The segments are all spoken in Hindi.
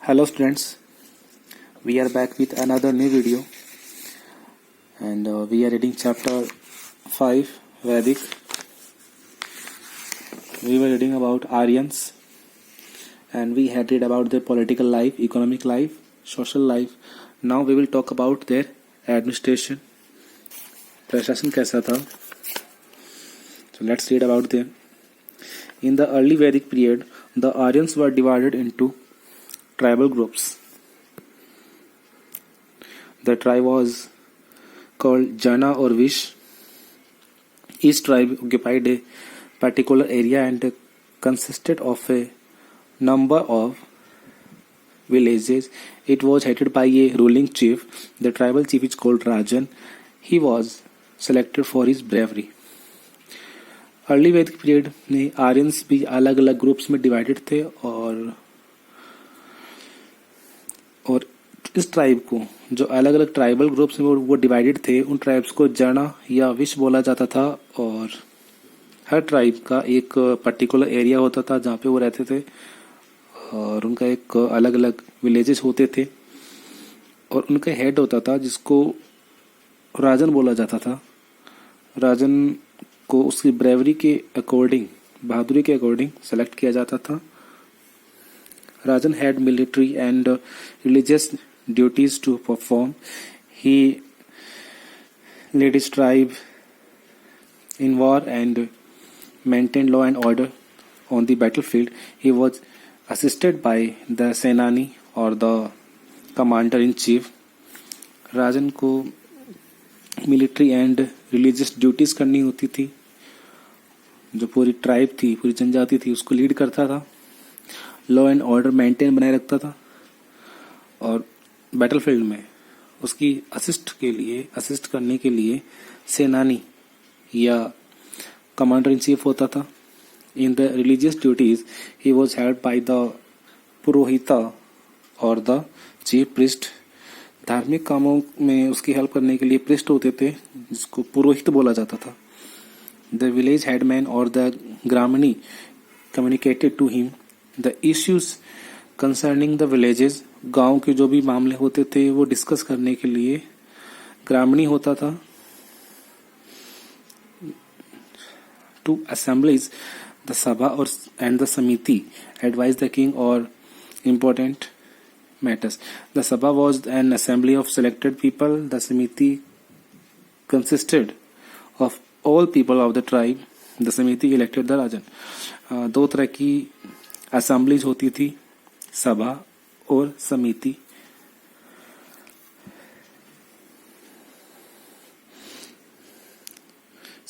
Hello students, we are back with another new video and we are reading chapter 5 Vedic. We were reading about Aryans and we had read about their political life, economic life, social life. Now we will talk about their administration. प्रशासन कैसा था? So let's read about them. In the early Vedic period, the Aryans were divided into tribal groups. The tribe was called Jana or Vish. Each tribe occupied a particular area and consisted of a number of villages. It was headed by a ruling chief. The tribal chief is called Rajan. He was selected for his bravery. Early वैदिक पीरियड में आर्यंस भी अलग अलग ग्रुप्स में डिवाइडेड थे और इस ट्राइब को जो अलग अलग ट्राइबल ग्रुप्स में वो डिवाइडेड थे उन ट्राइब्स को जना या विश बोला जाता था और हर ट्राइब का एक पर्टिकुलर एरिया होता था जहाँ पे वो रहते थे और उनका एक अलग अलग विलेजेस होते थे और उनका हेड होता था जिसको राजन बोला जाता था। राजन को उसकी ब्रेवरी के अकॉर्डिंग, बहादुरी के अकॉर्डिंग सेलेक्ट किया जाता था। Rajan had military and religious duties to perform. He led his tribe in war and maintained law and order on the battlefield. He was assisted by the Senani or the commander in chief. राजन को मिलिट्री एंड रिलीजियस ड्यूटीज करनी होती थी। जो पूरी ट्राइब थी, पूरी जनजाति थी, उसको लीड करता था। लॉ एंड ऑर्डर मेंटेन बनाए रखता था और बैटलफील्ड में उसकी असिस्ट करने के लिए सेनानी या कमांडर इन चीफ होता था। In the religious duties he was held by the पुरोहिता और द चीफ प्रिस्ट। धार्मिक कामों में उसकी हेल्प करने के लिए प्रिस्ट होते थे जिसको पुरोहित बोला जाता था। द विलेज हेडमैन और द ग्रामणी communicated to him the issues concerning the villages. गांव के जो भी मामले होते थे वो डिस्कस करने के लिए ग्रामणी होता था। टू असेंबलीज द सभा और एंड द समिति एडवाइज द किंग और important matters. The Sabha was an assembly of selected people. The Samiti consisted of all people of the tribe. The Samiti elected the Rajan. दो तरह की असेंबलीज होती थी, सभा और समिति।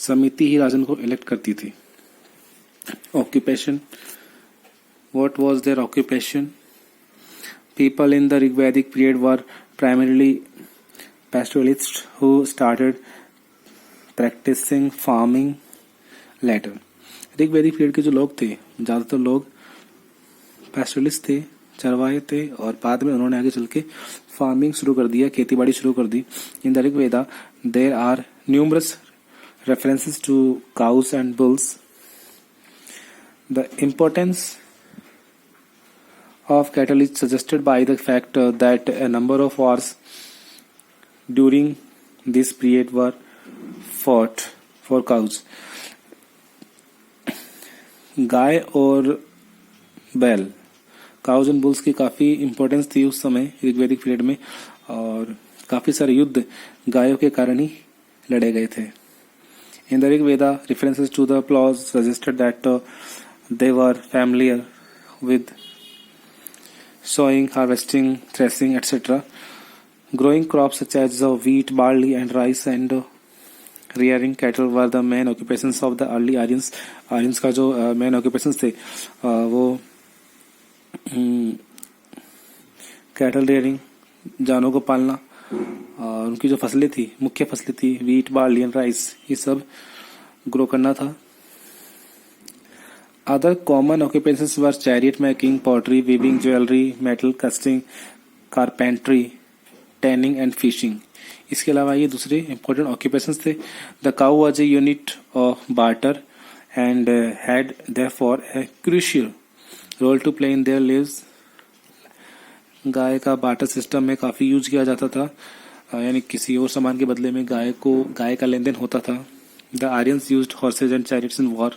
समिति ही राजन को इलेक्ट करती थी। Occupation, what was their occupation? People in the Rigvedic period were primarily pastoralists who started practicing farming later. Rigvedic period के जो लोग थे, ज्यादातर लोग पैस्टोरलिस्ट थे, चरवाहे थे और बाद में उन्होंने आगे चल के फार्मिंग शुरू कर दिया, खेती बाड़ी शुरू कर दी। In the Rigveda there are numerous references to cows and bulls. The importance of cattle is suggested by the fact that a number of wars during this period were fought for cows. गाय और बैल, काउज एंड बुल्स की काफी इंपॉर्टेंस थी उस समय ऋग्वैदिक पीरियड में और काफी सारे युद्ध गायों के कारण ही लड़े गए थे। इन the Rigveda references to the plows suggested that they were familiar with sowing, harvesting, threshing, etc. Growing crops such as wheat, barley and rice and rearing cattle were the main occupations of the early Aryans. Aryans का जो main occupations थे वो cattle rearing, जानों को पालना और उनकी जो फसलें थी, मुख्य फसलें थी wheat, barley and rice, ये सब ग्रो करना था। Other common occupations were chariot making, pottery, weaving, jewelry, metal casting, carpentry, tanning and fishing. इसके अलावा ये दूसरे important occupations थे। The cow was a unit of barter and had therefore a crucial role to play in their lives. गाय का बाटर सिस्टम में काफी यूज किया जाता था, यानी किसी और सामान के बदले में गाय का लेन देन होता था। The Aryans used horses and chariots in war.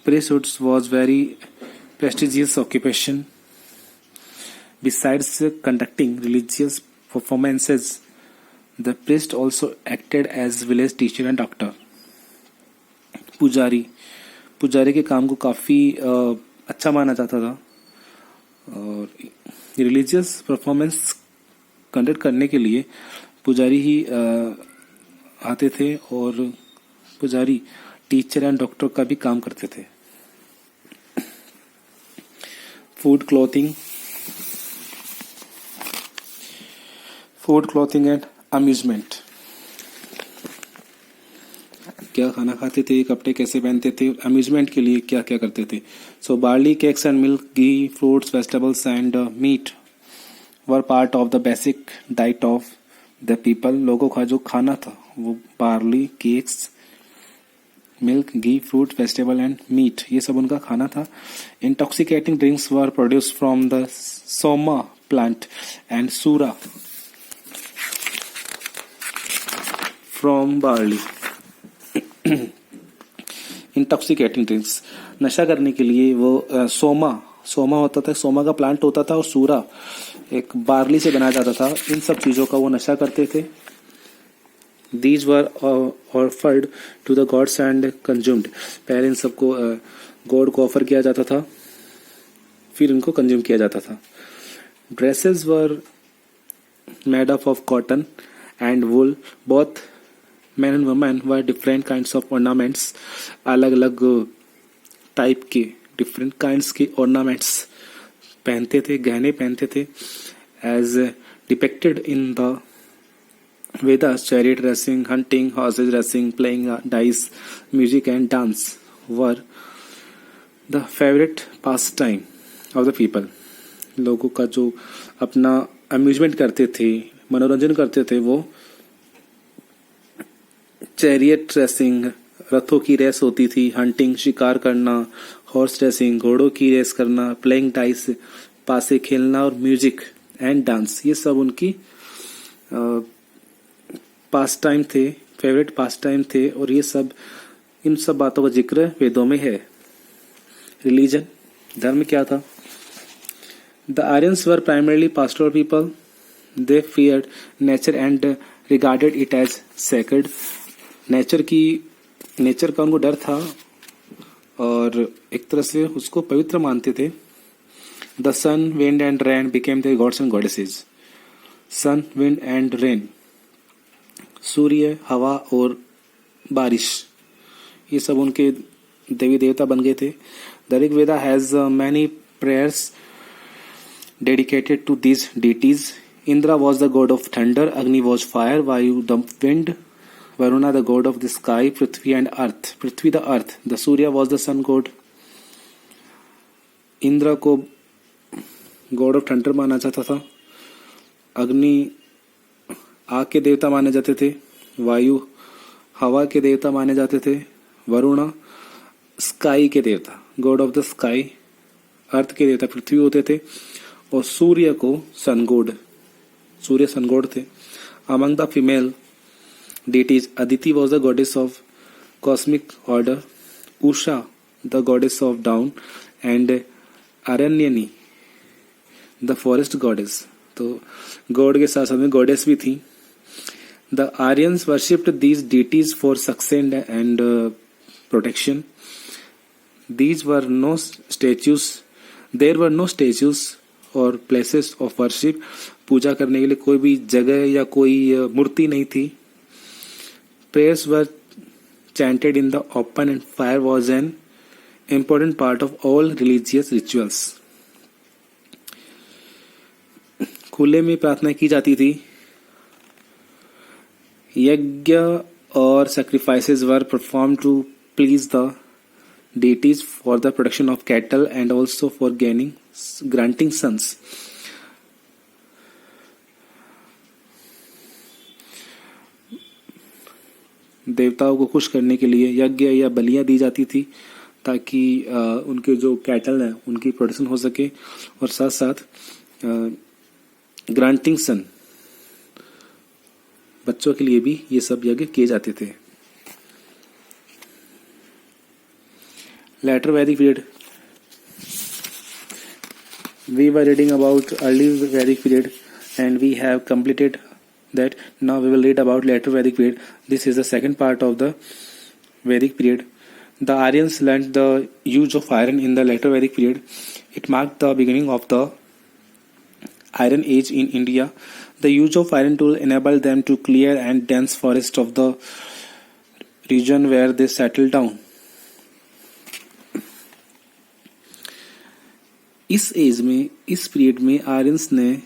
priesthoods was very prestigious occupation. Besides conducting religious performances, the priest also acted as village teacher and doctor. पुजारी के काम को काफी अच्छा माना जाता था और रिलीजियस परफॉर्मेंस कंडक्ट करने के लिए पुजारी ही आते थे और पुजारी टीचर एंड डॉक्टर का भी काम करते थे। Food clothing and amusement. क्या खाना खाते थे, कपड़े कैसे पहनते थे, अम्यूजमेंट के लिए क्या क्या करते थे। So barley, cakes and milk, ghee, fruits, vegetables and meat were part of the basic diet of the people. लोगों का जो खाना था वो barley, cakes, milk, ghee, fruit, vegetable and meat, ये सब उनका खाना था। Intoxicating drinks were produced from the soma plant and sura from barley. Intoxicating drinks, नशा करने के लिए वो सोमा होता था, सोमा का प्लांट होता था, और सूरा एक बार्ली से बनाया जाता था। इन सब चीजों का वो नशा करते थे। These were offered to the gods and consumed. पहले इन सबको गॉड को ऑफर किया जाता था, फिर इनको कंज्यूम किया जाता था। Dresses were made up of cotton and wool. Both men and women were different kinds of ornaments. अलग अलग टाइप के डिफरेंट काइंड्स के ornaments पहनते थे, गहने पहनते थे। As depicted in the Vedas, chariot racing, hunting, horses racing, playing dice, music and dance were the favorite pastime of the people. लोगों का जो अपना अम्यूजमेंट करते थे, मनोरंजन करते थे, वो चैरियट रेसिंग, रथों की रेस होती थी, हंटिंग, शिकार करना, हॉर्स रेसिंग, घोड़ों की रेस करना, प्लेइंग डाइस, पासे खेलना, और म्यूजिक एंड डांस, ये सब उनकी पास टाइम थे, फेवरेट पास टाइम थे। और ये सब, इन सब बातों का जिक्र वेदों में है। रिलीजन, धर्म क्या था। The Aryans were primarily pastoral people. They feared nature and regarded it as sacred. Nature का उनको डर था और एक तरह से उसको पवित्र मानते थे। The sun, wind and rain became the gods and goddesses. Sun, wind and rain, सूर्य, हवा और बारिश, ये सब उनके देवी देवता बन गए थे। The Rigveda has many prayers dedicated to these deities. Indra was the god of thunder, Agni was fire, Vayu the wind, Varuna the god of the sky, Prithvi and earth. Prithvi the earth. The Surya was the sun god. Indra को गॉड ऑफ थंडर माना जाता था, अग्नि आग के देवता माने जाते थे, वायु हवा के देवता माने जाते थे, वरुण स्काई के देवता, गॉड ऑफ द स्काई, अर्थ के देवता पृथ्वी होते थे, और सूर्य को सनगोड, सूर्य सनगोड थे। Among the female deities, Aditi was the goddess of cosmic order, Usha the goddess of dawn, and Aranyani the forest goddess. तो गॉड के साथ साथ में गॉडेस भी थी। The Aryans worshipped these deities for success and protection. These were no statues. There were no statues or places of worship. पूजा करने के लिए कोई भी जगह या कोई मूर्ति नहीं थी। Prayers were chanted in the open and fire was an important part of all religious rituals. खुले में प्रार्थना की जाती थी। यज्ञ और sacrifices were performed to please the deities for the production of cattle and also for granting sons. देवताओं को खुश करने के लिए यज्ञ या बलियां दी जाती थी ताकि उनके जो कैटल हैं उनकी प्रोडक्शन हो सके, और साथ साथ ग्रांटिंग सन बच्चों के लिए भी ये सब यज्ञ किए जाते थे। Later Vedic period. We were reading about early Vedic period and we have completed that. Now we will read about later Vedic period. This is the second part of the Vedic period. The Aryans learned the use of iron in the later Vedic period. It marked the beginning of the Iron Age in India. The use of iron tool enabled them to clear and dense forest of the region where they settled down. इस एज में, इस पीरियड में आर्यंस ने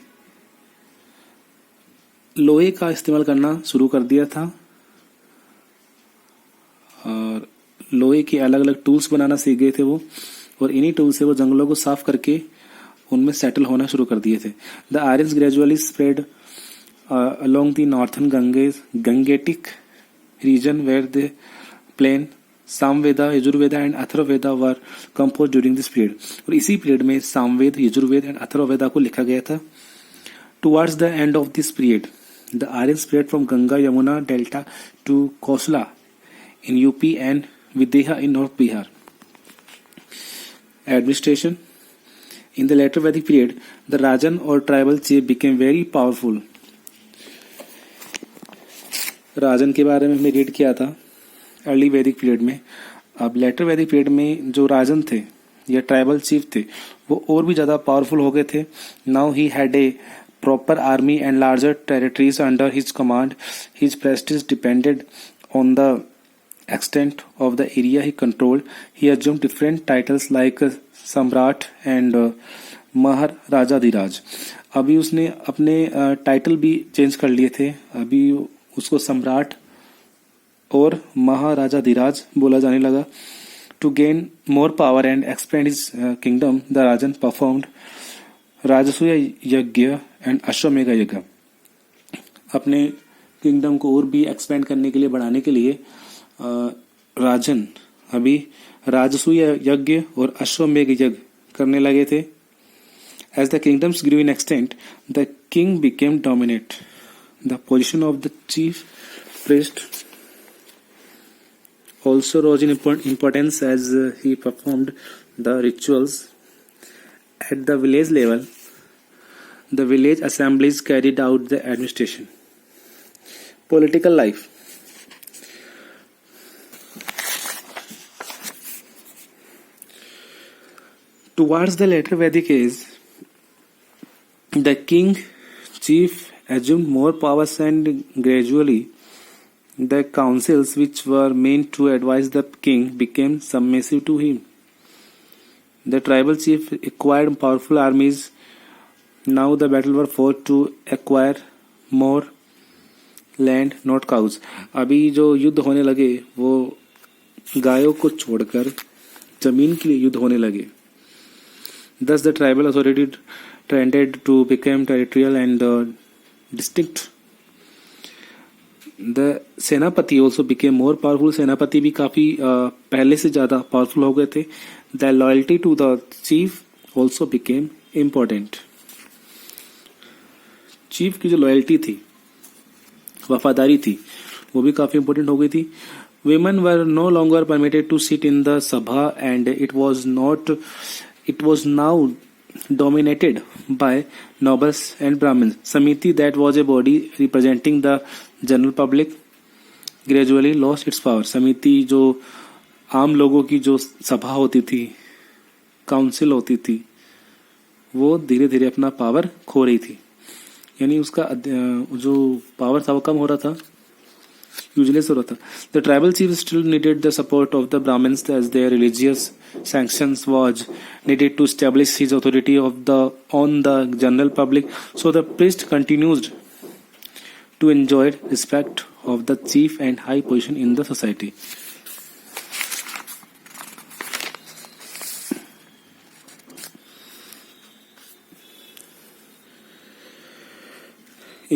लोहे का इस्तेमाल करना शुरू कर दिया था और लोहे के अलग अलग टूल्स बनाना सीख गए थे वो, और इन्हीं टूल से वो जंगलों को साफ करके उनमें सेटल होना शुरू कर दिए थे। The Aryans gradually spread along the northern Gangetic region where the plain Samaveda, Yajurveda and Atharvaveda were compose during this period. और इसी पीरियड में सामवेद, यजुर्वेद एंड अथर्ववेदा को लिखा गया था। Towards the end of this period the Aryan spread from Ganga Yamuna delta to Kaushala in UP and Videha in north Bihar. Administration in the later Vedic period the rajan or tribal chief became very powerful. Rajan के बारे में हमने रीड किया था अर्ली वैदिक पीरियड में। अब लेटर वैदिक पीरियड में जो राजन थे या ट्राइबल चीफ थे वो और भी ज्यादा पावरफुल हो गए थे। Now he had a proper army and larger territories under his command. His Prestige depended on the extent of the area he controlled. He assumed different titles like सम्राट एंड महाराजाधिराज। अभी उसने अपने टाइटल भी चेंज कर लिए थे। अभी उसको सम्राट और महाराजाधिराज बोला जाने लगा। To gain more power and expand his kingdom the rajan performed Rajasuya yajna and अश्वमेघ यज्ञ। अपने किंगडम को और भी एक्सपेंड करने के लिए, बढ़ाने के लिए राजन अभी राजसूय यज्ञ और अश्वमेघ यज्ञ करने लगे थे। As the kingdoms grew in extent the king became dominate. The position of the chief priest also rose in importance as he performed the rituals at the village level. The village assemblies carried out the administration. Political life. Towards the later Vedic age, the king chief assumed more powers and gradually the councils which were meant to advise the king became submissive to him. The tribal chief acquired powerful armies. Now the battle were fought to acquire more land, not cows. अभी जो युद्ध होने लगे वो गायों को छोड़कर जमीन के लिए युद्ध होने लगे। Thus the tribal authority tended to become territorial and distinct. The सेनापति ऑल्सो बिकेम मोर पावरफुल। सेनापति भी काफी पहले से ज्यादा पावरफुल हो गए थे। The loyalty to the chief also became important. Chief की जो लॉयल्टी थी, वफादारी थी, वो भी काफी इम्पोर्टेंट हो गई थी। women were no longer permitted to sit in the sabha and it was now dominated by nobles and brahmins. Samiti, that was a body representing the general public, gradually lost its power. समिति जो आम लोगों की जो सभा होती थी, काउंसिल होती थी, वो धीरे धीरे अपना पावर खो रही थी. यानी उसका जो पावर था वो कम हो रहा था, यूजलेस हो रहा था. The tribal chief still needed the support of the Brahmans as their religious sanctions was needed to establish his authority on the general public. So the priest continued to enjoy respect of the chief and high position in the society.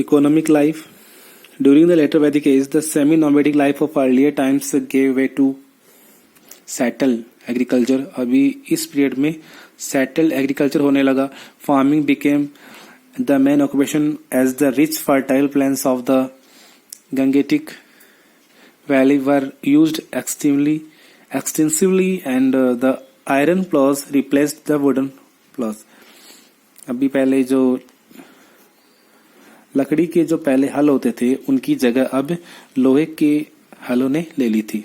Economic life. During the later Vedic age, the semi-nomadic life of earlier times gave way to settle agriculture, अभी इस पीरियड में सेटल्ड एग्रीकल्चर होने लगा. Farming became the main occupation as the rich fertile plains of the Gangetic valley were used extensively and the iron plows replaced the wooden plows. अभी पहले जो लकड़ी के जो पहले हल होते थे उनकी जगह अब लोहे के हलों ने ले ली थी.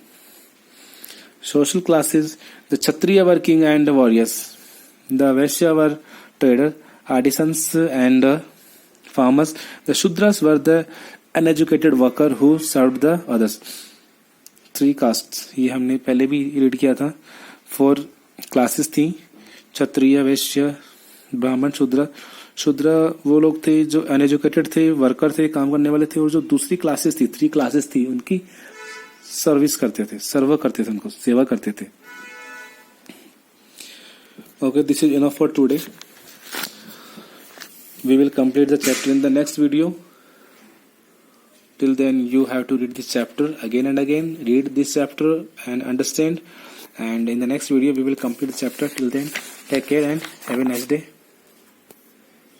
Social classes, the Kshatriya were king and warriors, the Vaishya were trader, artisans and farmers, the Shudras were the uneducated worker who served the others. 3 castes, ये हमने पहले भी रीड किया था. 4 क्लासेस थी, क्षत्रिय, वैश्य, ब्राह्मण, शूद्र. शूद्र वो लोग थे जो अनएजुकेटेड थे, वर्कर थे, काम करने वाले थे. और जो दूसरी क्लासेस थी, 3 क्लासेस थी, उनकी सर्विस करते थे, सर्व करते थे, उनको सेवा करते थे. Okay, this is enough for today. We will complete the chapter in the next video. Till then you have to read this chapter again and again. Read this chapter and understand, and in the next video we will complete the chapter. Till then, take care and have a nice day.